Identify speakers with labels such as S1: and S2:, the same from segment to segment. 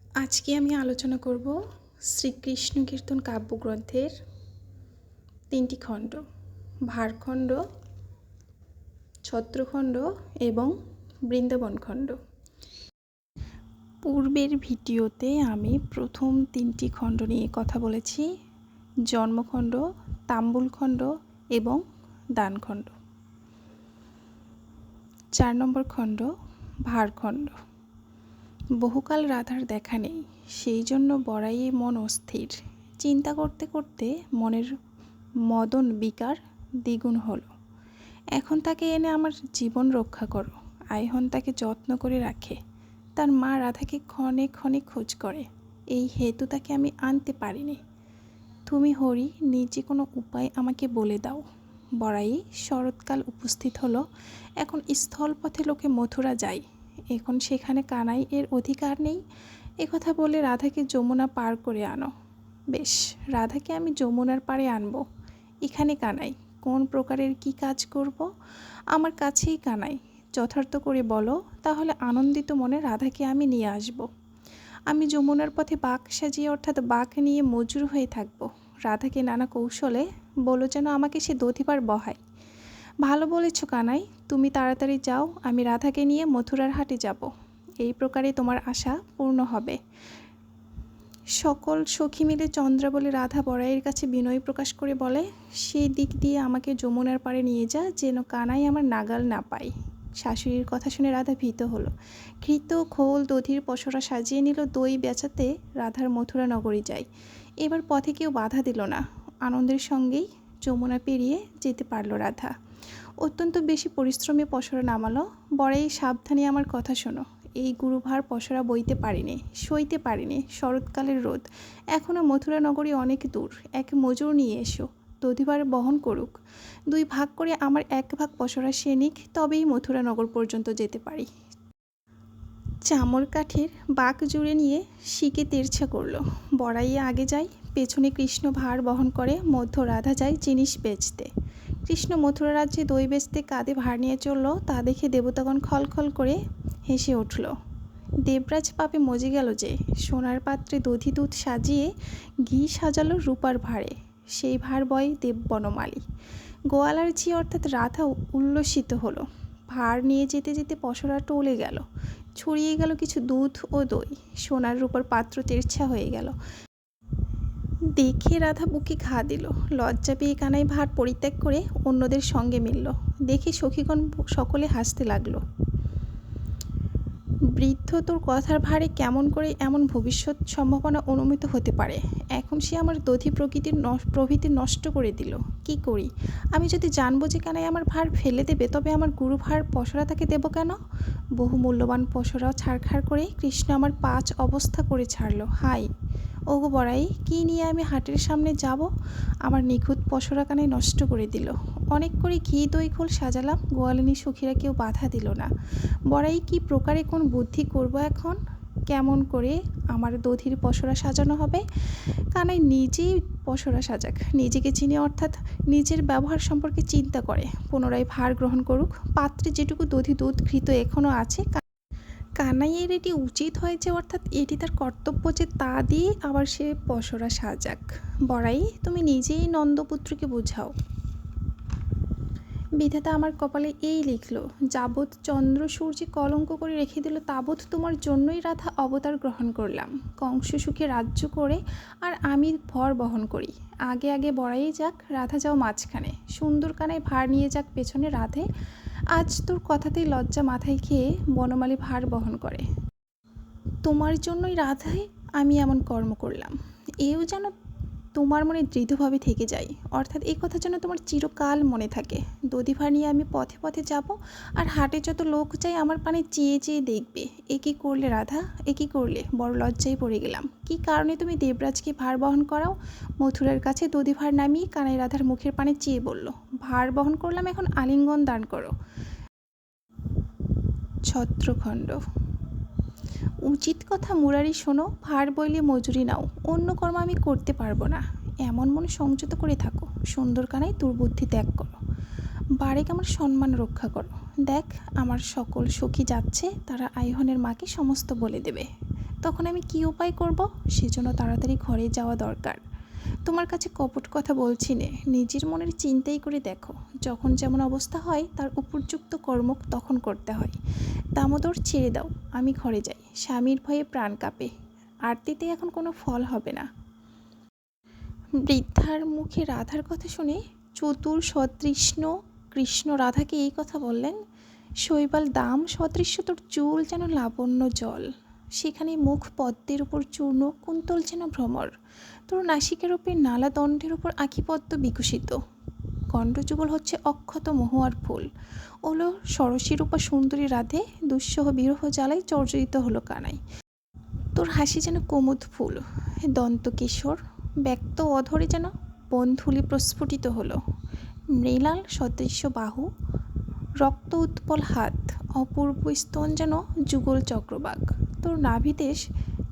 S1: আজকে আমি আলোচনা করব শ্রীকৃষ্ণ কীর্তন কাব্যগ্রন্থের 3টি খণ্ড, ভারখণ্ড, ছত্রখণ্ড এবং বৃন্দাবন খণ্ড। পূর্বের ভিডিওতে আমি প্রথম 3টি খণ্ড নিয়ে কথা বলেছি, জন্মখণ্ড, তাম্বুলখণ্ড এবং দানখণ্ড। 4 নম্বর খণ্ড ভারখণ্ড। বহুকাল রাধার দেখা নেই, সেই জন্য বড়াইয়ে মন অস্থির। চিন্তা করতে করতে মনের মদন বিকার দ্বিগুণ হলো। এখন তাকে এনে আমার জীবন রক্ষা করো। আইহন তাকে যত্ন করে রাখে। তার মা রাধাকে ক্ষণে ক্ষণে খোঁজ করে, এই হেতু তাকে আমি আনতে পারিনি। তুমি হরি নিজে কোনো উপায় আমাকে বলে দাও। বড়াই শরৎকাল উপস্থিত হলো। এখন স্থলপথে লোকে মথুরা যায়, এখন সেখানে কানাই এর অধিকার নেই। একথা বলে রাধাকে যমুনা পার করে আনো। বেশ, রাধাকে আমি যমুনার পাড়ে আনবো। এখানে কানাই, কোন প্রকারের কি কাজ করব? আমার কাছেই কানাই, যথার্থ করে বলো, তাহলে আনন্দিত মনে রাধাকে আমি নিয়ে আসব। আমি যমুনার পথে বাঁক সাজিয়ে অর্থাৎ বাঁক নিয়ে মজুর হয়ে থাকবো। রাধাকে নানা কৌশলে বলো যেন আমাকে সে দধিবার বহায়। ভালো বলেছ কানাই, তুমি তাড়াতাড়ি যাও, আমি রাধাকে নিয়ে মথুরার হাটে যাব। এই প্রকারে তোমার আশা পূর্ণ হবে। সকল সখী মিলে চন্দ্রাবলী রাধা বড়াইয়ের কাছে বিনয় প্রকাশ করে বলে, সেই দিক দিয়ে আমাকে যমুনার পাড়ে নিয়ে যা, যেন কানাই আমার নাগাল না পায়। শাশুড়ির কথা শুনে রাধা ভীত হলো। ঘৃত খোল দধির পসরা সাজিয়ে নিল। দই বেচাতে রাধার মথুরা নগরী যায়। এবার পথে কেউ বাধা দিল না। আনন্দের সঙ্গেই যমুনা পেরিয়ে যেতে পারল রাধা। অত্যন্ত বেশি পরিশ্রমে পসরা নামালো। বড়াই সাবধানে আমার কথা শোনো, এই গুরুভার পসরা বইতে পারিনি, সইতে পারিনি। শরৎকালের রোদ, এখনও মথুরা নগরী অনেক দূর। এক মজুর নিয়ে এসো, দধিবার বহন করুক। 2 ভাগ করে আমার 1 ভাগ পসরা সে নিক, তবেই মথুরা নগর পর্যন্ত যেতে পারি। চামর কাঠের বাঁক জুড়ে নিয়ে শিকে তেরছা করলো। বড়াইয়ে আগে যায়, পেছনে কৃষ্ণ ভার বহন করে, মধ্য রাধা যায় জিনিস বেচতে। কৃষ্ণ মথুরা রাজ্যে দই বেচতে কাঁধে ভার নিয়ে চলল। তা দেখে দেবতাগণ খলখল করে হেসে উঠল। দেবরাজ পাপে মজে গেল যে, সোনার পাত্রে দধি দুধ সাজিয়ে ঘি সাজালো রূপার ভারে, সেই ভার বয় দেব বনমালী। গোয়ালার ঝি অর্থাৎ রাধা উল্লসিত হলো। ভার নিয়ে যেতে যেতে পসরা টলে গেল, ছড়িয়ে গেল কিছু দুধ ও দই। সোনার রূপার পাত্র তেরছা হয়ে গেল। দেখে রাধা বুকে ঘা দিল। লজ্জা পেয়ে কানাই ভার পরিত্যাগ করে অন্যদের সঙ্গে মিলল। দেখে সখীগণ সকলে হাসতে লাগলো। বৃদ্ধ তোর কথার ভারে কেমন করে এমন ভবিষ্যৎ সম্ভাবনা অনুমিত হতে পারে? এখন সে আমার দধি প্রভৃতি নষ্ট করে দিল। কি করি? আমি যদি জানবো যে কানাই আমার ভার ফেলে দেবে, তবে আমার গুরু ভার পসরা তাকে দেব কেন? বহু মূল্যবান পসরাও ছাড়খাড় করে কৃষ্ণ আমার 5 অবস্থা করে ছাড়লো। হাই ওগো বড়াই, কি নিয়ে আমি হাটের সামনে যাব? আমার নিখুঁত পসরা কানাই নষ্ট করে দিল। অনেক করে ঘি দই খোল সাজালাম, গোয়ালিনী সখীরা কেউ বাধা দিল না। বড়াই কি প্রকারে কোন বুদ্ধি করব এখন? কেমন করে আমার দধির পসরা সাজানো হবে? কানাই নিজেই পসরা সাজাক, নিজেকে চিনে অর্থাৎ নিজের ব্যবহার সম্পর্কে চিন্তা করে পুনরায় ভার গ্রহণ করুক। পাত্রে যেটুকু দধি দুধ ঘৃত এখনও আছে, কানাইয়ের এটি উচিত হয়েছে, অর্থাৎ এটি তার কর্তব্য যে তা দিয়ে আবার সে পসরা সাজাক। বড়াই, তুমি নিজেই নন্দপুত্রকে বোঝাও। বিধাতা আমার কপালে এই লিখলো, যাবৎ চন্দ্র সূর্যে কলঙ্ক করে রেখে দিল, তাবৎ তোমার জন্যই রাধা অবতার গ্রহণ করলাম। কংস সুখে রাজ্য করে আর আমি ভর বহন করি। আগে আগে বড়াই যাক, রাধা যাও মাঝখানে। সুন্দর কানায় ভার নিয়ে যাক পেছনে রাধে। আজ তোর কথাতেই লজ্জা মাথায় খেয়ে বনমালী ভার বহন করে। তোমার জন্যই রাধায় আমি এমন কর্ম করলাম, এও যেন তোমার মনে দৃঢ়ভাবে থেকে যায়, অর্থাৎ এই কথা যেন তোমার চিরকাল মনে থাকে। দধি ভার নিয়ে আমি পথে পথে যাব, আর হাটে যত লোক যায় আমার পানে চেয়ে চেয়ে দেখবে। এ কী করলে রাধা, এ কী করলে? বড় লজ্জায় পড়ে গেলাম। কি কারণে তুমি দেবরাজকে ভার বহন করাও? মথুরার কাছে দধি ভার নামিয়ে কানাই রাধার মুখের পানে চেয়ে বলল, ভার বহন করলাম, এখন আলিঙ্গন দান করো। ছত্রখণ্ড। উচিত কথা মুরারি শোনো, ভার বইলে মজুরি নাও, অন্য কর্ম আমি করতে পারবো না। এমন মনে সংযত করে থাকো। সুন্দর কানাই দুর্বুদ্ধি ত্যাগ করো, বারেক আমার সম্মান রক্ষা করো। দেখ আমার সকল সখী যাচ্ছে, তারা আইহনের মাকে সমস্ত বলে দেবে। তখন আমি কী উপায় করব? সেজন্য তাড়াতাড়ি ঘরে যাওয়া দরকার। তোমার কাছে কপট কথা বলছি নে, নিজের মনের চিন্তাই করে দেখো। যখন যেমন অবস্থা হয় তার উপযুক্ত কর্ম তখন করতে হয়। দামোদর ছেড়ে দাও, আমি ঘরে যাই। স্বামীর ভয়ে প্রাণ কাঁপে, আরতিতে এখন কোনো ফল হবে না। বৃদ্ধার মুখে রাধার কথা শুনে চতুর সতৃষ্ণ কৃষ্ণ রাধাকে এই কথা বললেন, শৈবাল দাম সদৃশ্য তোর চুল যেন লাবণ্য জল, সেখানে মুখ পদ্মের উপর চূর্ণ, কুন্তল যেন ভ্রমর, তোর নাসিকের উপর নালা দণ্ডের উপর আঁখিপদ্ম বিকশিত, গণ্ডযুগল হচ্ছে অক্ষত মহুয়ার ফুল, ওলো সরসীর উপর সুন্দরী রাধে, দুঃসহ বিরহ জ্বালাই চর্জরিত হলো কানাই, তোর হাসি যেন কুমুদ ফুল, দন্তকেশর ব্যক্ত অধরে যেন বনধূলি প্রস্ফুটিত হলো, মৃণাল সদৃশ্য বাহু, রক্ত উৎপল হাত, অপূর্ব স্তন যেন যুগল চক্রবাক, তোর নাভিদেশ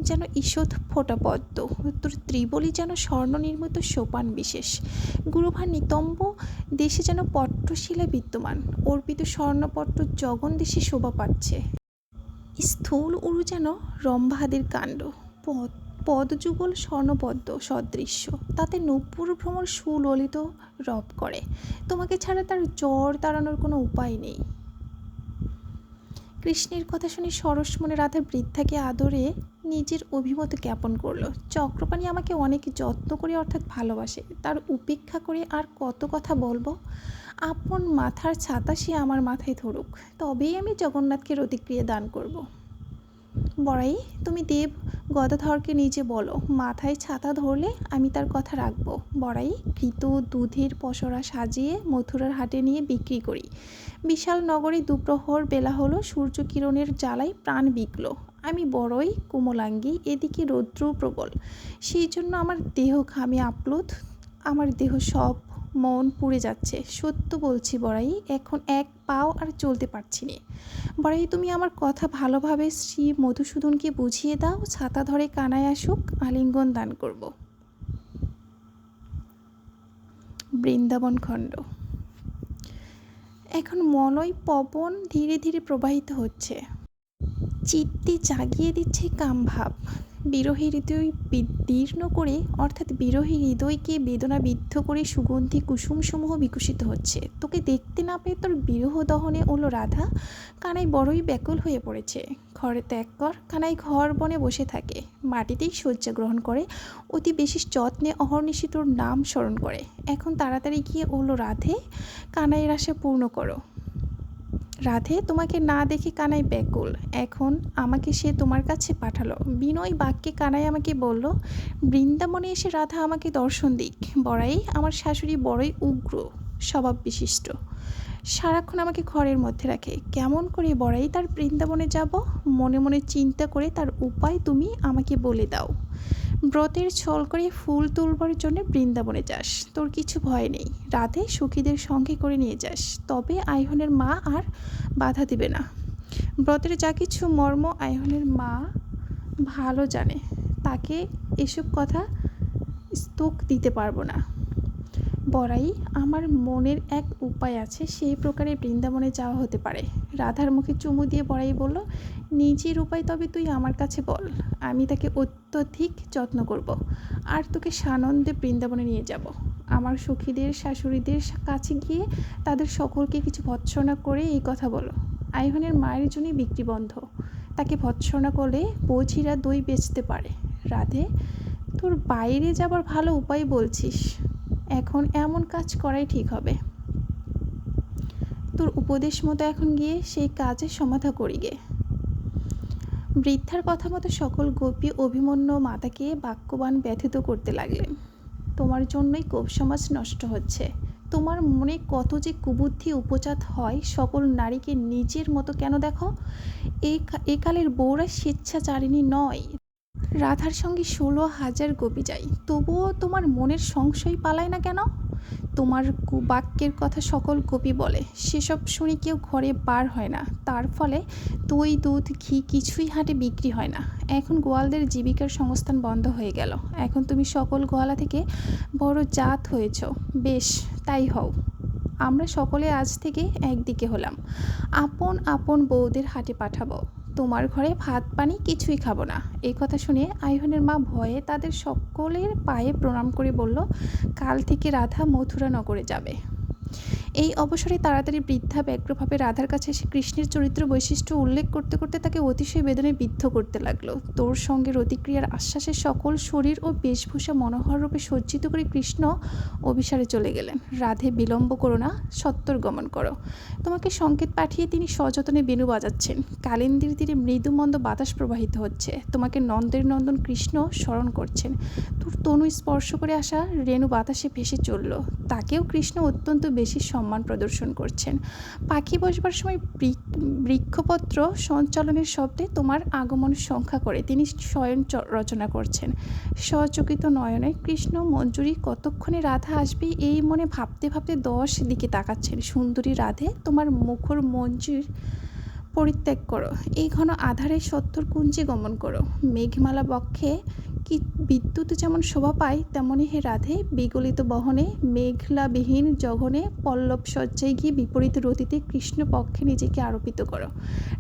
S1: যেন ঈষৎ ফোটা পদ্ম, তোর ত্রিবলী যেন স্বর্ণ নির্মিত সোপান বিশেষ, গুরুভার নিতম্ব দেশে যেন পট্টশিলা বিদ্যমান, অর্পিত স্বর্ণপট্ট জগন দেশে শোভা পাচ্ছে, স্থূল উরু যেন রম্ভাদির কাণ্ড, পদযুগল স্বর্ণপদ্ম সদৃশ্য, তাতে নূপুর ভ্রমর সুললিত রব করে, তোমাকে ছাড়া তার জ্বর তাড়ানোর কোনো উপায় নেই। কৃষ্ণের কথা শুনে সরস মনে রাধা বৃদ্ধাকে আদরে নিজের অভিমত জ্ঞাপন করলো। চক্রপাণি আমাকে অনেক যত্ন করে অর্থাৎ ভালোবাসে, তার উপেক্ষা করে আর কত কথা বলবো। আপন মাথার ছাতা সে আমার মাথায় ধরুক, তবেই আমি জগন্নাথকে রতিক্রিয়া দান করব। বড়াই, তুমি দেব গদাধরকে নিজে বলো, মাথায় ছাতা ধরলে আমি তার কথা রাখবো। বড়াই, ঘৃত দুধের পসরা সাজিয়ে মথুরার হাটে নিয়ে বিক্রি করি। বিশাল নগরে দুপ্রহর বেলা হলো, সূর্যকিরণের জ্বালায় প্রাণ বিকল, আমি বড়ই কোমলাঙ্গী, এদিকে রৌদ্র প্রবল, সেই জন্য আমার দেহ ঘামে আপ্লুত, আমার দেহ সব মন পুড়ে যাচ্ছে। সত্য বলছি বড়াই, এখন এক পাও আর চলতে পারছি না। বড়াই, তুমি আমার কথা ভালোভাবে শ্রী মধুসূদনকে বুঝিয়ে দাও, ছাতা ধরে কানায় আসুক, আলিঙ্গন দান করব। বৃন্দাবন খণ্ড। এখন মলয় পবন ধীরে ধীরে প্রবাহিত হচ্ছে, চিত্তে জাগিয়ে দিচ্ছে কামভাব, বিরহী হৃদয় বিদীর্ণ করে অর্থাৎ বিরহী হৃদয়কে বেদনাবিদ্ধ করে সুগন্ধি কুসুমসমূহ বিকশিত হচ্ছে। তোকে দেখতে না পেয়ে তোর বিরহ দহনে ওলো রাধা, কানাই বড়ই ব্যাকুল হয়ে পড়েছে। ঘরে ত্যাগ কর, কানাই ঘর বনে বসে থাকে, মাটিতেই শয্যা গ্রহণ করে, অতি বেশি যত্নে অহর্নিশি তোর নাম স্মরণ করে। এখন তাড়াতাড়ি গিয়ে ওলো রাধে, কানাইয়ের আশা পূর্ণ করো। রাধে, তোমাকে না দেখে কানাই ব্যাকুল, এখন আমাকে সে তোমার কাছে পাঠালো। বিনয় বাক্যে কানাই আমাকে বলল, বৃন্দাবনে এসে রাধা আমাকে দর্শন দিক। বড়াই, আমার শাশুড়ি বড়ই উগ্র স্বভাব বিশিষ্ট, সারাক্ষণ আমাকে ঘরের মধ্যে রাখে। কেমন করে বড়াই তার বৃন্দাবনে যাব? মনে মনে চিন্তা করে তার উপায় তুমি আমাকে বলে দাও। ব্রতের ছল করে ফুল তুলবার জন্য বৃন্দাবনে যাস, তোর কিছু ভয় নেই। রাধে সখীদের সঙ্গে করে নিয়ে যাস, তবে আইহনের মা আর বাধা দেবে না। ব্রতের যা কিছু মর্ম আইহনের মা ভালো জানে, তাকে এসব কথা স্তোক দিতে পারবো না। বড়াই, আমার মনের এক উপায় আছে, সেই প্রকারে বৃন্দাবনে যাওয়া হতে পারে। রাধার মুখে চুমু দিয়ে বড়াই বলল, নিজের উপায় তবে তুই আমার কাছে বল, আমি তাকে অত্যধিক যত্ন করব, আর তোকে সানন্দে বৃন্দাবনে নিয়ে যাব। আমার সখীদের শাশুড়িদের কাছে গিয়ে তাদের সকলকে কিছু ভৎসনা করে এই কথা বলো, আইহনের মায়ের জন্যই বিক্রি বন্ধ, তাকে ভৎসনা করলে বৌঝিরা দই বেচতে পারে। রাধে, তোর বাইরে যাবার ভালো উপায় বলছিস, এখন এমন কাজ করাই ঠিক হবে। তোর উপদেশ মতো এখন গিয়ে সেই কাজের সমাধা করি গে। বৃদ্ধার কথা মতো সকল গোপী অভিমন্যু মাতাকে বাক্যবান ব্যথিত করতে লাগলেন। তোমার জন্যই কোপ সমাজ নষ্ট হচ্ছে, তোমার মনে কত যে কুবুদ্ধি উপজাত হয়, সকল নারীকে নিজের মতো কেন দেখো? একালের বউরা স্বেচ্ছাচারিণী নয়। রাধার সঙ্গে 16,000 গোপী যায়, তবুও তোমার মনের সংশয় পালায় না কেন? তোমার কুবাক্যের কথা সকল গোপী বলে, সেসব শুনে কেউ ঘরে বার হয় না, তার ফলে দই দুধ ঘি কিছুই হাটে বিক্রি হয় না। এখন গোয়ালদের জীবিকার সংস্থান বন্ধ হয়ে গেল, এখন তুমি সকল গোয়ালা থেকে বড় জাত হয়েছ। বেশ, তাই হও। আমরা সকলে আজ থেকে একদিকে হলাম, আপন আপন বউদের হাটে পাঠাবো। তোমার ঘরে ভাত পানি কিছুই খাবো না। এই কথা শুনে আইহনের মা ভয়ে তাদের সকলের পায়ে প্রণাম করে বলল, কাল থেকে রাধা মথুরা নগরে যাবে। এই অবসরে তাড়াতাড়ি বৃদ্ধা ব্যগ্রভাবে রাধার কাছে এসে কৃষ্ণের চরিত্র বৈশিষ্ট্য উল্লেখ করতে করতে তাকে অতিশয় বেদনায় বিদ্ধ করতে লাগলো। তোর সঙ্গে রতিক্রিয়ার আশ্বাসে সকল শরীর ও বেশভূষা মনোহর রূপে সজ্জিত করে কৃষ্ণ অভিসারে চলে গেলেন। রাধে, বিলম্ব করো না, সত্বর গমন করো। তোমাকে সংকেত পাঠিয়ে তিনি সযত্নে বেণু বাজাচ্ছেন। কালিন্দীর তীরে মৃদুমন্দ বাতাস প্রবাহিত হচ্ছে। তোমাকে নন্দের নন্দন কৃষ্ণ স্মরণ করছেন। তোর তনু স্পর্শ করে আসা রেণু বাতাসে ভেসে চলল। তাকেও কৃষ্ণ অত্যন্ত বেশি সম্মান প্রদর্শন করছেন। পাখি বসবার সময় বৃক্ষপত্র সঞ্চালনের শব্দে তোমার আগমন সংখ্যা করে তিনি স্বয়ং রচনা করছেন। সচকিত নয়নে কৃষ্ণ মঞ্জুরি কতক্ষণে রাধা আসবে এই মনে ভাবতে ভাবতে 10 দিকে তাকাচ্ছেন। সুন্দরী রাধে, তোমার মুখর মঞ্জুর পরিত্যাগ করো, এই ঘন আধারে সত্তর কুঞ্জে গমন করো। মেঘমালা বক্ষে কি বিদ্যুৎ যেমন শোভা পায়, তেমনি হে রাধে বিগলিত বহনে মেঘলাবিহীন জঘনে পল্লব সজ্জায় গিয়ে বিপরীত রতিতে কৃষ্ণ পক্ষে নিজেকে আরোপিত করো।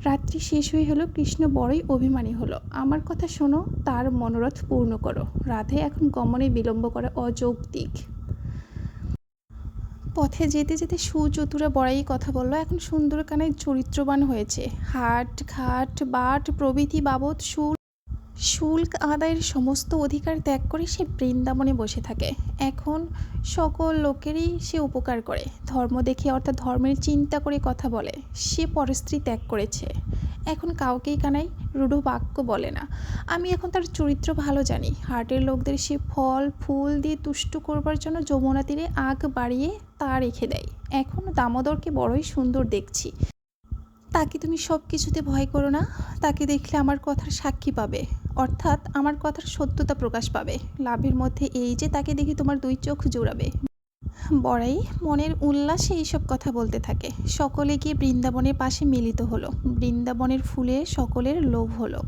S1: রাত্রি শেষ হয়ে হলো, কৃষ্ণ বড়ই অভিমানী হলো। আমার কথা শোনো, তার মনোরথ পূর্ণ করো। রাধে এখন গমনে বিলম্ব করা অযৌক্তিক। পথে যেতে যেতে সুচতুরা বড়াই কথা বলল, এখন সুন্দরকানায় চরিত্রবান হয়েছে। হাট ঘাট বাট প্রভৃতি বাবদ শুল্ক আদায়ের সমস্ত অধিকার ত্যাগ করে সে বৃন্দাবনে বসে থাকে। এখন সকল লোকেরই সে উপকার করে, ধর্ম দেখে অর্থাৎ ধর্মের চিন্তা করে কথা বলে। সে পরস্ত্রী ত্যাগ করেছে, এখন কাউকেই কানাই রূঢ় বাক্য বলে না। আমি এখন তার চরিত্র ভালো জানি। হাটের লোকদের সে ফল ফুল দিয়ে তুষ্ট করবার জন্য যমুনা তীরে আগ বাড়িয়ে তা রেখে দেয়। এখন দামোদরকে বড়ই সুন্দর দেখছি। তাকে তুমি সব কিছুতে ভয় করো না। তাকে দেখলে আমার কথার সাক্ষী পাবে, অর্থাৎ আমার কথার সত্যতা প্রকাশ পাবে। লাভের মধ্যে এই যে তাকে দেখে তোমার 2 চোখ জুড়াবে। বড়াই মনের উল্লাসে এইসব কথা বলতে থাকে। সকলে গিয়ে বৃন্দাবনের পাশে মিলিত হলো। বৃন্দাবনের ফুলে সকলের লোভ হলো।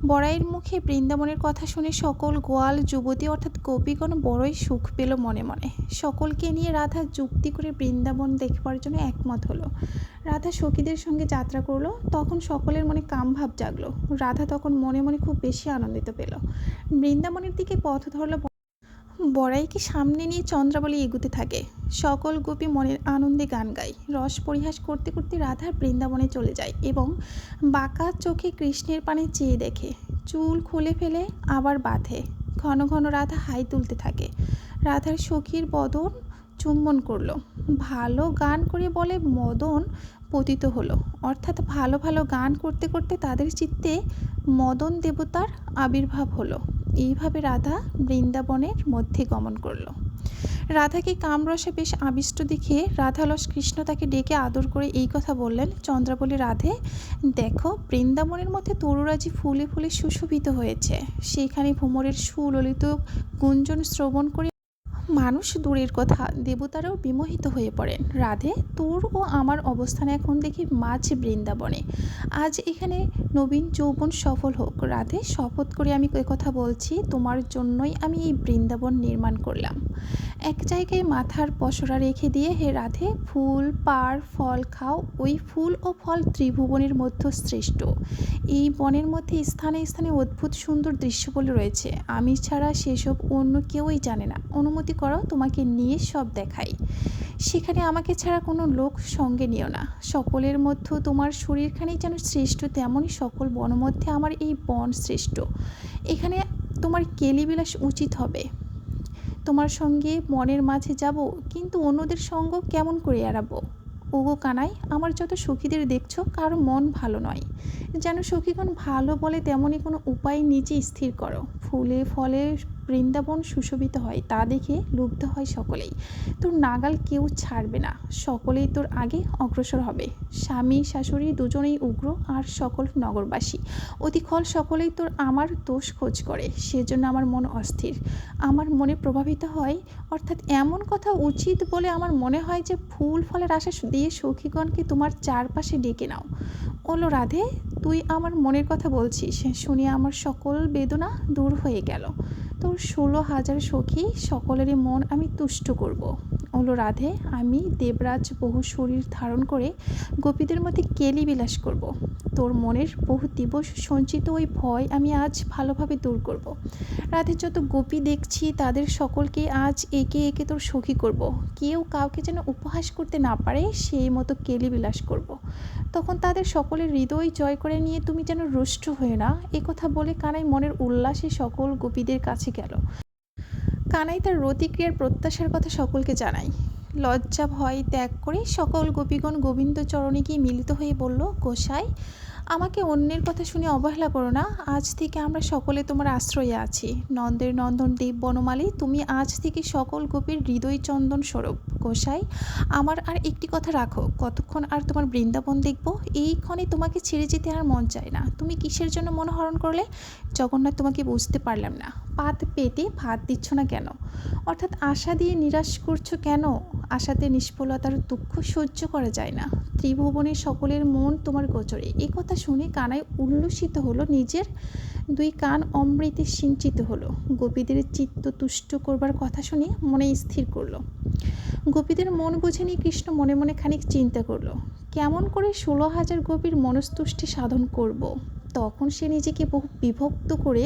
S1: বড়াইয়ের মুখে বৃন্দাবনের কথা শুনে সকল গোয়াল যুবতী অর্থাৎ গোপীগণ বড়ই সুখ পেল মনে মনে। সকলকে নিয়ে রাধা যুক্তি করে বৃন্দাবন দেখবার জন্য একমত হলো। রাধা সখীদের সঙ্গে যাত্রা করলো। তখন সকলের মনে কামভাব জাগলো। রাধা তখন মনে মনে খুব বেশি আনন্দিত পেল। বৃন্দাবনের দিকে পথ ধরল। বড়াইকে সামনে নিয়ে চন্দ্রাবলী এগুতে থাকে। সকল গোপী মনের আনন্দে গান গায়। রস পরিহাস করতে করতে রাধা বৃন্দাবনে চলে যায় এবং বাঁকা চোখে কৃষ্ণের পানে চেয়ে দেখে। চুল খুলে ফেলে আবার বাঁধে। ঘন ঘন রাধা হাই তুলতে থাকে। রাধার সখীর বদন চুম্বন করলো। ভালো গান করে বলে মদন পতিত হলো, অর্থাৎ ভালো ভালো গান করতে করতে তাদের চিত্তে মদন দেবতার আবির্ভাব হলো। এইভাবে রাধা বৃন্দাবনের মধ্যে গমন করল। রাধাকে কামরসে বেশ আবিষ্ট দেখে রাধালস কৃষ্ণ তাকে ডেকে আদর করে এই কথা বললেন, চন্দ্রাবলী রাধে, দেখো বৃন্দাবনের মধ্যে তরুরাজি ফুলে ফুলে সুশোভিত হয়েছে। সেখানে ভ্রমরের সুললিত গুঞ্জন শ্রবণ করে মানুষ দূরের কথা দেবতারাও বিমোহিত হয়ে পড়েন। রাধে, তোর ও আমার অবস্থান এখন দেখি মাঝ বৃন্দাবনে। আজ এখানে নবীন যৌবন সফল হোক। রাধে, শপথ করে আমি কথা বলছি, তোমার জন্যই আমি এই বৃন্দাবন নির্মাণ করলাম। এক জায়গায় মাথার পসরা রেখে দিয়ে, হে রাধে, ফুল পার ফল খাও। ওই ফুল ও ফল ত্রিভুবনের মধ্যে শ্রেষ্ঠ। এই বনের মধ্যে স্থানে স্থানে অদ্ভুত সুন্দর দৃশ্যগুলো রয়েছে। আমি ছাড়া সেসব অন্য কেউই জানে না। অনুমতি করো, তোমাকে নিয়ে সব দেখাই। সেখানে আমাকে ছাড়া কোনো লোক সঙ্গে নিও না। সকলের মধ্যে তোমার শরীরখানি যেন শ্রেষ্ঠ, তেমনই সকল বন মধ্যে আমার এই বন শ্রেষ্ঠ। এখানে তোমার কেলিবিলাস উচিত হবে। তোমার সঙ্গে মনের মাঝে যাব, কিন্তু অন্যদের সঙ্গ কেমন করে এড়াবো? ওগো কানাই, আমার যত সখীদের দেখছো কারো মন ভালো নয়। যেন সখীগণ ভালো বলে তেমনই কোনো উপায় নিজে স্থির করো। ফুলে ফলে বৃন্দাবন সুশোভিত হয়, তা দেখে লুব্ধ হয় সকলেই। তোর নাগাল কেউ ছাড়বে না, সকলেই তোর আগে অগ্রসর হবে। স্বামী শাশুড়ি দুজনেই উগ্র, আর সকল নগরবাসী অতিখল সকলেই তোর আমার দোষ খোঁজ করে। সেজন্য আমার মন অস্থির, আমার মনে প্রভাবিত হয়, অর্থাৎ এমন কথা উচিত বলে আমার মনে হয় যে ফুল ফলের আশা দিয়ে সখীগণকে তোমার চারপাশে ডেকে নাও। ওলো রাধে, তুই আমার মনের কথা বলছিস, শুনে আমার সকল বেদনা দূর হয়ে গেল। তোর 16,000 সখী সকলেরই মন আমি তুষ্ট করব। ওলো রাধে, আমি দেবরাজ বহু শরীর ধারণ করে গোপীদের মধ্যে কেলি বিলাস করব। তোর মনের বহু দিবস সঞ্চিত ওই ভয় আমি আজ ভালোভাবে দূর করব। রাধে, যত গোপী দেখছি তাদের সকলকে আজ একে একে তোর সখী করব। কেউ কাউকে যেন উপহাস করতে না পারে সেই মতো কেলি বিলাস করব। তখন তাদের সকলের হৃদয় জয় করে নিয়ে তুমি যেন রুষ্ট হয়ে না। এ কথা বলে কানাই মনের উল্লাসে সকল গোপীদের কাছে গেল। কানাই তার রতিক্রিয়ার প্রত্যাশার কথা সকলকে জানায়। লজ্জা ভয় ত্যাগ করে সকল গোপীগণ গোবিন্দচরণে গিয়ে মিলিত হয়ে বলল, গোসাই, আমাকে অন্যের কথা শুনে অবহেলা করো না। আজ থেকে আমরা সকলে তোমার আশ্রয়ে আছি। নন্দের নন্দন দেব বনমালী, তুমি আজ থেকে সকল গোপীর হৃদয় চন্দন স্বরূপ। গোসাই, আমার আর একটি কথা রাখো, কতক্ষণ আর তোমার বৃন্দাবন দেখব? এই ক্ষণে তোমাকে ছেড়ে যেতে আর মন চায় না। তুমি কিসের জন্য মনোহরণ করলে? জগন্নাথ, তোমাকে বুঝতে পারলাম না। পাত পেটে ভাত দিচ্ছ না কেন? অর্থাৎ আশা দিয়ে নিরাশ করছো কেন? আশাতে নিষ্ফলতার দুঃখ সহ্য করা যায় না। ত্রিভুবনের সকলের মন তোমার গোচরে। এ কথা শুনে কানাই উল্লসিত হলো, নিজের দুই কান অমৃতে সিঞ্চিত হলো। গোপীদের চিত্ত তুষ্ট করবার কথা শুনে মনে স্থির করলো। গোপীদের মন বুঝে নিয়ে কৃষ্ণ মনে মনে খানিক চিন্তা করলো, কেমন করে 16,000 গোপীর মনস্তুষ্টি সাধন করব। তখন সে নিজেকে বহু বিভক্ত করে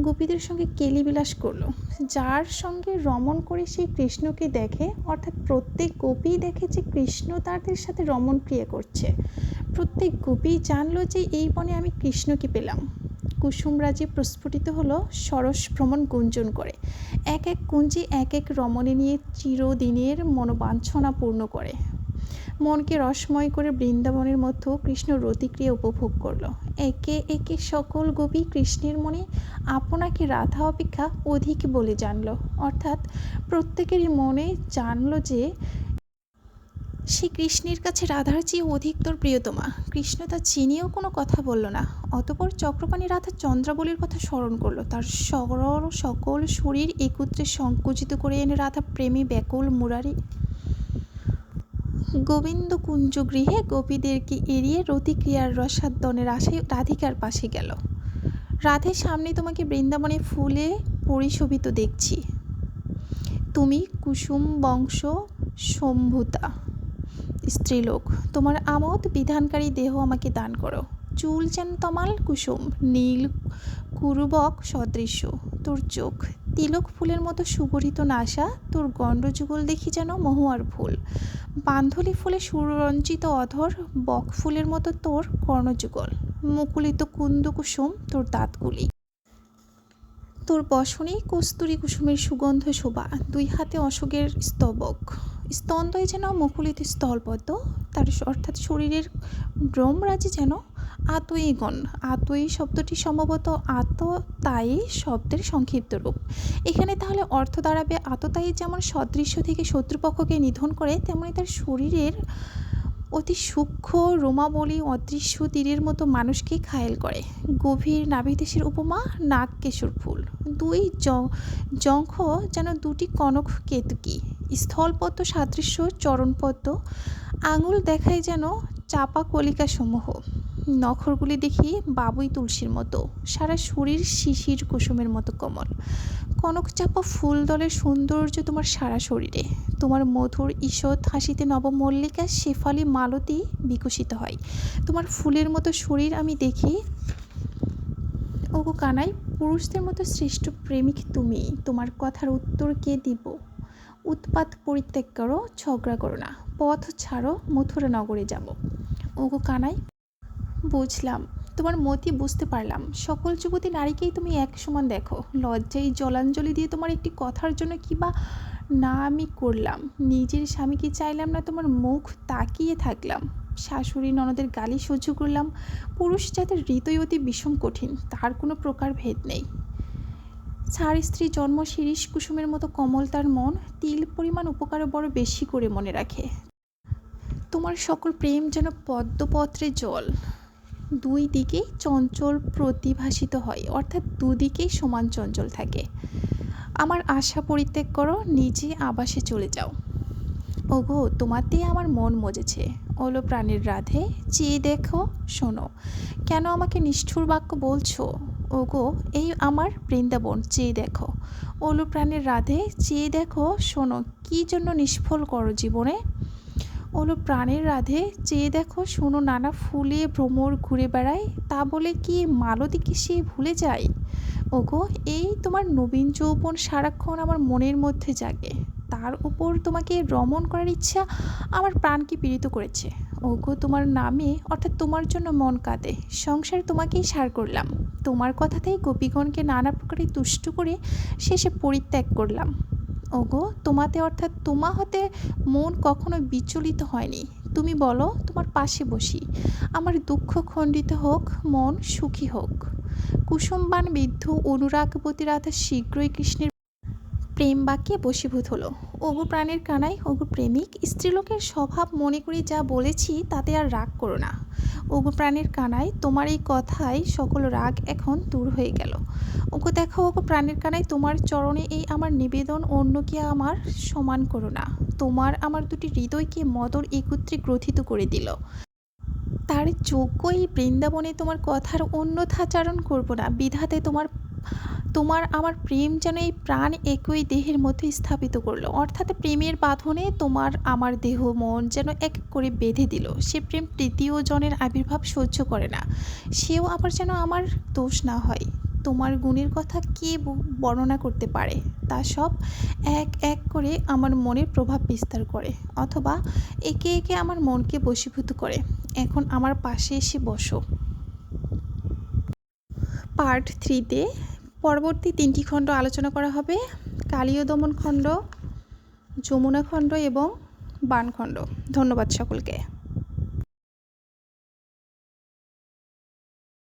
S1: গোপীদের সঙ্গে কেলিবিলাস করলো। যার সঙ্গে রমণ করে সে কৃষ্ণকে দেখে, অর্থাৎ প্রত্যেক গোপী দেখে যে কৃষ্ণ তাদের সাথে রমণ ক্রিয়া করছে। প্রত্যেক গোপী জানলো যে এই বনে আমি কৃষ্ণকে পেলাম। কুসুমরাজি প্রস্ফুটিত হলো, সরস ভ্রমণ গুঞ্জন করে। এক এক কুঞ্জে এক এক রমণে নিয়ে চিরদিনের মনোবাঞ্ছনা পূর্ণ করে। মনকে রসময় করে বৃন্দাবনের মধ্যে কৃষ্ণ রতিক্রিয়া উপভোগ করলো। একে একে সকল গোপী কৃষ্ণের মনে আপনাকে রাধা অপেক্ষা অধিক বলে জানলো। অর্থাৎ প্রত্যেকেরই মনে জানলো যে সে কৃষ্ণের কাছে রাধার চেয়ে অধিকতর প্রিয়তমা। কৃষ্ণ তা চিনিয়েও কোনো কথা বলল না। অতঃপর চক্রপাণী রাধা চন্দ্রাবলীর কথা স্মরণ করলো। তার সকল শরীর একত্রে সংকুচিত করে এনে রাধা প্রেমী ব্যাকুল মুরারি গোবিন্দ কুঞ্জ গৃহে গোপীদেরকে এড়িয়ে রতিক্রিয়ার রসাদ্দনের আশায় রাধিকার পাশে গেল। রাধে, সামনে তোমাকে বৃন্দাবনে ফুলে পরিশোভিত দেখছি। তুমি কুসুম বংশ সম্ভূতা স্ত্রীলোক। তোমার আমোদ বিধানকারী দেহ আমাকে দান করো। চুল যেন তমাল কুসুম, নীল কুরুবক সদৃশ্য তোর চোখ। তিলক ফুলের মতো সুগঠিত নাসা, তোর গণ্ডযুগল দেখি যেন মহুয়ার ফুল। বান্ধলি ফুলে সুরঞ্জিত অধর, বক ফুলের মতো তোর কর্ণযুগল। মুকুলিত কুন্দ কুসুম তোর দাঁতগুলি। তোর বসনে কস্তুরী কুসুমের সুগন্ধ শোভা। দুই হাতে অশোকের স্তবক। স্তন্দয় যেন মুকুলিত স্থলপদ্ম। তার অর্থাৎ শরীরের ব্রহ্মরাজি যেন আতয়ীগণ। আতয়ী শব্দটি সম্ভবত আততায়ী শব্দের সংক্ষিপ্ত রূপ। এখানে তাহলে অর্থ দাঁড়াবে, আততায়ী যেমন সদৃশ্য থেকে শত্রুপক্ষকে নিধন করে, তেমনি তার শরীরের অতি সূক্ষ্ম রোমাবলী অদৃশ্য তীরের মতো মানুষকে ঘায়েল করে। গভীর নাভিদেশের উপমা নাগকেশর ফুল। দুই জঙ্খ যেন দুটি কনক কেতকী। স্থলপদ্ম সাদৃশ্য চরণপদ্ম। আঙুল দেখায় যেন চাপা কলিকা সমূহ। নখরগুলি দেখি বাবুই তুলসীর মতো। সারা শরীর শিশির কুসুমের মতো কোমল। কনকচাপা ফুল দলের সৌন্দর্য তোমার সারা শরীরে। তোমার মধুর ঈষৎ হাসিতে নবমল্লিকা শেফালি মালতী বিকশিত হয়। তোমার ফুলের মতো শরীর আমি দেখি। ওগো কানাই, পুরুষদের মতো শ্রেষ্ঠ প্রেমিক তুমি। তোমার কথার উত্তর কে দিব? উৎপাত পরিত্যাগ করো, ঝগড়া করো না। পথ ছাড়ো, মথুরা নগরে যাব। ওগো কানাই, বুঝলাম, তোমার মতি বুঝতে পারলাম। সকল যুবতী নারীকেই তুমি এক সমান দেখো। লজ্জায় জলাঞ্জলি দিয়ে তোমার একটি কথার জন্য কি বা না আমি করলাম। নিজের স্বামীকে চাইলাম না, তোমার মুখ তাকিয়ে থাকলাম। শাশুড়ি ননদের গালি সহ্য করলাম। পুরুষ জাতের হৃদয় অতি বিষম কঠিন, তার কোনো প্রকার ভেদ নেই। ছাড় স্ত্রী জন্ম শিরীষ কুসুমের মতো কমল তার মন। তিল পরিমাণ উপকারও বড় বেশি করে মনে রাখে। তোমার সকল প্রেম যেন পদ্মপত্রে জল, দুই দিকেই চঞ্চল প্রতিভাসিত হয়, অর্থাৎ দুদিকেই সমান চঞ্চল থাকে। আমার আশা পরিত্যাগ করো, নিজে আবাসে চলে যাও। ওগো, তোমাতেই আমার মন মজেছে। ওলো প্রাণের রাধে, চেয়ে দেখো, শোনো। কেন আমাকে নিষ্ঠুর বাক্য বলছো? ওগো এই আমার বৃন্দাবন, চেয়ে দেখো। ওলু প্রাণের রাধে, চেয়ে দেখো, শোনো কী জন্য নিষ্ফল করো জীবনে। ওলো প্রাণের রাধে, চেয়ে দেখো, শোনো নানা ফুলে ভ্রমর ঘুরে বেড়ায়, তা বলে কি মালতীকে সে ভুলে যায়। ওগো এই তোমার নবীন যৌবন সারাক্ষণ আমার মনের মধ্যে জাগে, তার উপর তোমাকে রমণ করার ইচ্ছা আমার প্রাণকে পীড়িত করেছে। ওগো তোমার নামে অর্থাৎ তোমার জন্য মন কাঁদে, সংসার তোমাকেই সার করলাম, তোমার কথাতেই গোপীগণকে নানা প্রকারে তুষ্ট করে শেষে পরিত্যাগ করলাম। ওগো তোমাতে অর্থাৎ তোমা হতে মন কখনো বিচলিত হয়নি, তুমি বলো তোমার পাশে বসি, আমার দুঃখ খণ্ডিত হোক, মন সুখী হোক। কুসুমবান বিদ্ধ অনুরাগবতী রাধা শীঘ্রই কৃষ্ণের প্রেম বাক্যে বশীভূত হলো। ওগো প্রাণের কানাই, ওগো প্রেমিক, স্ত্রীলোকের স্বভাব মনে করে যা বলেছি তাতে আর রাগ করো না। ওগো প্রাণের কানাই, তোমার এই কথায় সকল রাগ এখন দূর হয়ে গেল। ওগো দেখো, ওগো প্রাণের কানাই, তোমার চরণে এই আমার নিবেদন, অন্যকে আমার সমান করো না। তোমার আমার দুটি হৃদয়কে মদন একত্রে গ্রথিত করে দিল, তার যোগ্য এই বৃন্দাবনে তোমার কথার অন্যথাচারণ করব না। বিধাতে তোমার তোমার আমার প্রেম যেন এই প্রাণ একই দেহের মধ্যে স্থাপিত করলো, অর্থাৎ প্রেমের বাঁধনে তোমার আমার দেহ মন যেন এক করে বেঁধে দিল। সে প্রেম তৃতীয় জনের আবির্ভাব সহ্য করে না, সেও আবার যেন আমার দোষ না হয়। তোমার গুণের কথা কে বর্ণনা করতে পারে, তা সব এক এক করে আমার মনে প্রভাব বিস্তার করে, অথবা একে একে আমার মনকে বশীভূত করে। এখন আমার পাশে এসে বসো। পার্ট 3-তে পরবর্তী 3টি খণ্ড আলোচনা করা হবে, কালীয় দমন খণ্ড, যমুনা খণ্ড এবং বাণখণ্ড। ধন্যবাদ সকলকে।